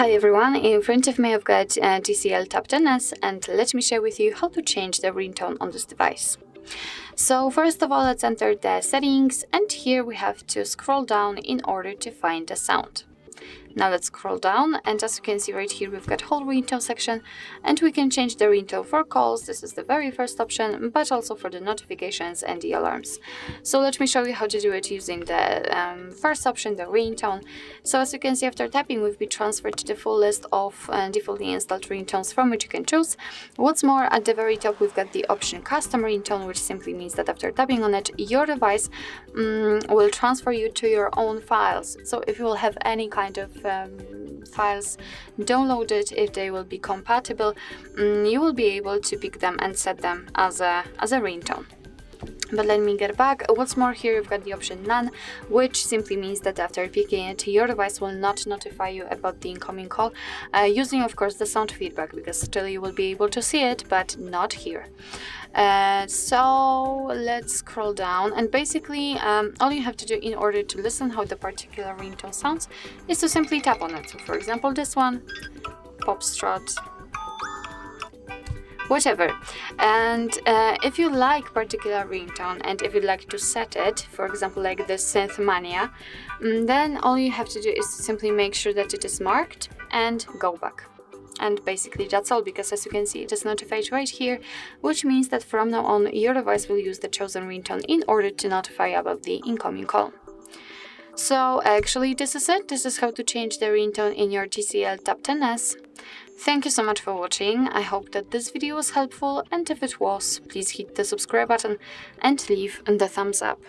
Hi everyone, in front of me I've got TCL Tab 10s and let me share with you how to change the ringtone on this device. So first of all, let's enter the settings, and here we have to scroll down in order to find the sound. Now let's scroll down, and as you can see right here we've got whole ringtone section, and we can change the ringtone for calls. This is the very first option, but also for the notifications and the alarms. So let me show you how to do it using the first option, the ringtone. So as you can see, after tapping we've been transferred to the full list of defaultly installed ringtones from which you can choose. What's more, at the very top we've got the option custom ringtone, which simply means that after tapping on it your device will transfer you to your own files. So if you will have any kind of files downloaded, if they will be compatible, you will be able to pick them and set them as a ringtone. But let me get back. What's more, here you've got the option none, which simply means that after picking it, your device will not notify you about the incoming call, using of course the sound feedback, because still you will be able to see it, but not here. So let's scroll down, and basically all you have to do in order to listen how the particular ringtone sounds is to simply tap on it. So for example, this one, pop strut, whatever. And if you like particular ringtone and if you'd like to set it, for example like the Synth Mania, then all you have to do is to simply make sure that it is marked and go back. And basically that's all, because as you can see it is notified right here, which means that from now on your device will use the chosen ringtone in order to notify you about the incoming call. So actually this is it. This is how to change the ringtone in your TCL Tab 10s. Thank you so much for watching. I hope that this video was helpful, and if it was, please hit the subscribe button and leave the thumbs up.